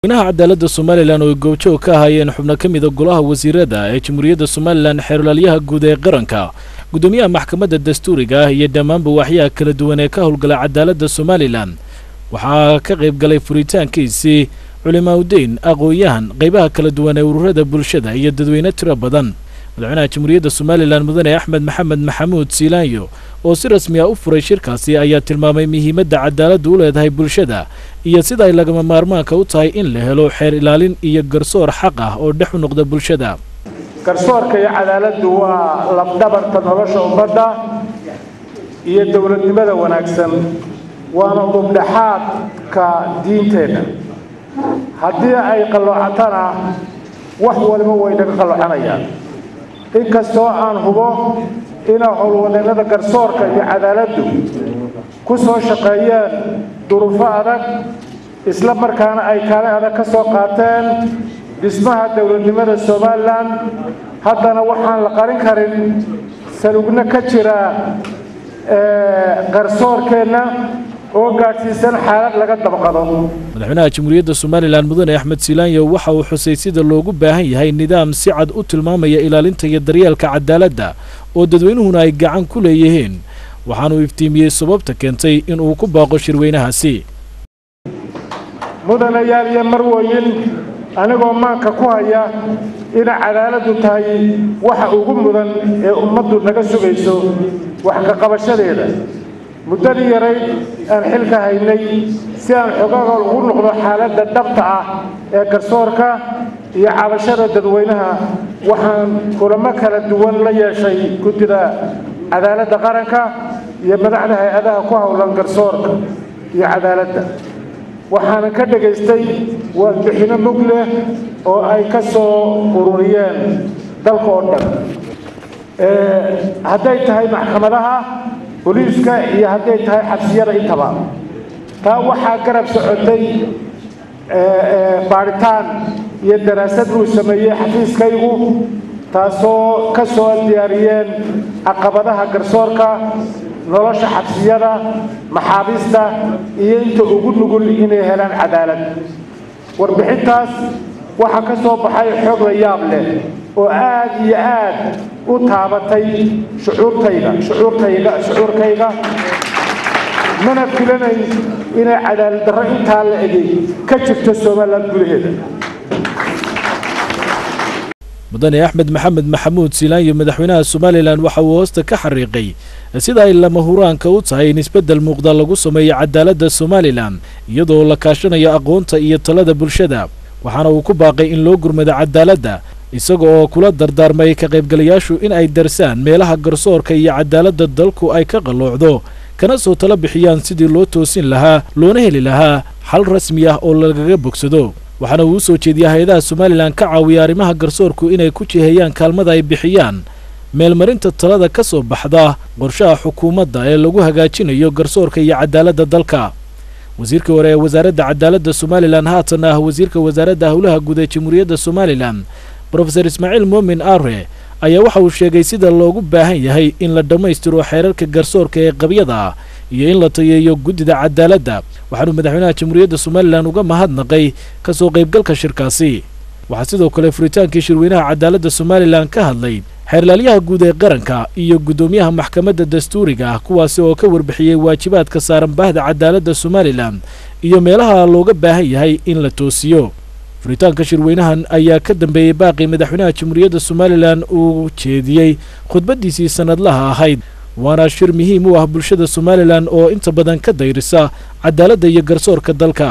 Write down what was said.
madaxweynaha cadaaladda Soomaaliland oo goobjoog ka ahaayeen xubno ka mid ah golaha wasiirada ee Jamhuuriyadda Soomaaliland xeerlaaliyaha guud ee qaranka gudoomiyaha maxkamadda dastuuriga ah iyo dhammaanba waxyaha kala duwan ee ka howlgala cadaaladda Soomaaliland waxaa ka qayb galay furitaankiisii culimaadeyn aqoonyahan qaybaha kala duwan ee ururada bulshada iyo dadweyne tiro badan madaxweynaha Jamhuuriyadda Soomaaliland mudane Axmed Maxamed Maxamuud Siilaanyo oo si rasmi ah u furay shirkaasi ayaa tilmaamay muhiimadda cadaaladdu u leedahay bulshada iyo sida ay lagama maarmaanka u tahay in la helo xeer ilaalin iyo garsoor xaq ah oo dhex u noqda bulshada garsoorka iyo cadaaladdu waa labdhabarta nolosha ummadda iyo dawladnimada wanaagsan waana udubdhaxaadka diinteena haddii ay qalloocatana wax waliba way naga qaloocanayaan inkastoo aan hubo in howlwadeennada garsoorka iyo cadaaladdu ku soo shaqeeyeen duruufo adag isla markaana ay kaalin adag ka soo qaateen dhismaha dawladnimada Soomaaliland haddana waxaan la qarin karin salugna ka jira garsoorkeena oo gaarsiisan xaalad laga dabaqado madaxweynaha Jamhuuriyadda Soomaaliland mudane Axmed Siilaanyo waxa uu xusay sida loogu baahan yahay nidaam si cad u tilmaamaya ilaalinta iyo daryeelka cadaaladda oo dadweynuhuna ay gacan ku leeyihiin waxaanu iftiimiyay sababta keentay in uu ku baaqo shirweynahaasi mudanayaal iyo marwooyin anigoo maanka ku haya in cadaaladdu tahay waxa ugu mudan ee ummaddu naga sugayso wax ka qabashadeeda muddadii yarayd aan xilka haynay si aan xogagal ugu noqdo xaaladda dhabta ah ee garsoorka iyo cabashada dadweynaha waxaan kulamo kala duwan la yeeshay guddida cadaaladda qaranka iyo madaxda hay'adaha ku howlan garsoorka iyo cadaaladda waxaan ka dhageystay warbixino mug leh oo ay ka soo ururiyeen dalka oo dhan hadday tahay maxkamadaha booliiska iyo hadday tahay xabsiyada intaba taa waxaa garab socotay baaritaan iyo daraasad uu sameeyey xafiiskaygu taasoo ka soo diyaariyeen caqabadaha garsoorka nolosha xabsiyada maxaabiista iyo inta ugu nugul inay helaan cadaalad warbixintaas waxaa ka soo baxay xog la yaab leh oo aad iyo aad u taabatay shucuurkayga mana filanayn inay cadaalad darro intaa la egay ka jirto Soomaaliland gudaheeda mudane Axmed Maxamed Maxamuud Siilaanyo madaxweynaha Soomaaliland waxa uu hoosta ka xariiqay sida ay lama huraanka u tahay in isbedel muuqda lagu sameeyo cadaaladda Soomaaliland iyadoo la kaashanayo aqoonta iyo talada bulshada waxaana uu ku baaqay in loo gurmado cadaaladda isagoo kula dardaarmay ka qaybgalayaashu in ay darsaan meelaha garsoorka iyo cadaaladda dalku ay ka qaloocdo kana soo tala bixiyaan sidii loo toosin lahaa loona heli lahaa xal rasmi ah oo lagaga bogsado waxaana uu soo jeediyay hay'adaha Soomaaliland ka caawiya arrimaha garsoorku inay ku jiheeyaan kaalmada ay bixiyaan meelmarinta talada ka soo baxda qorshaha xukuumadda ee lagu hagaajinayo garsoorka iyo cadaaladda dalka wasiirka hore ee wasaaradda cadaaladda Soomaaliland haatan ah wasiirka wasaaradda howlaha guud ee Jamhuuriyadda Soomaaliland Professor Ismaaciil Moomin Arre ayaa waxa uu sheegay sida loogu baahan yahay in la dhameystiro xeerarka garsoorka ee qabyada iyo in la tayeeyo guddida cadaaladda waxaanu madaxweynaha Jamhuuriyadda Soomaaliland uga mahadnaqay ka soo qaybgalka shirkaasi waxa sidoo kale furitaankii shirweynaha cadaaladda Soomaaliland ka hadlay xeerlaaliyaha guud ee qaranka iyo gudoomiyaha maxkamadda dastuuriga ah kuwaasi oo ka warbixiyay waajibaadka saaran baahda cadaaladda Soomaaliland iyo meelaha looga baahan yahay in la toosiyo furitaanka shirweynahan ayaa ka dambeeyay baaqi madaxweynaha Jamhuuriyadda Soomaaliland uu jeediyay khudbadiisii sanadlaha ahayd waana shir muhiim u ah bulshada Soomaaliland oo inta badan ka dayrisa cadaaladda iyo garsoorka dalka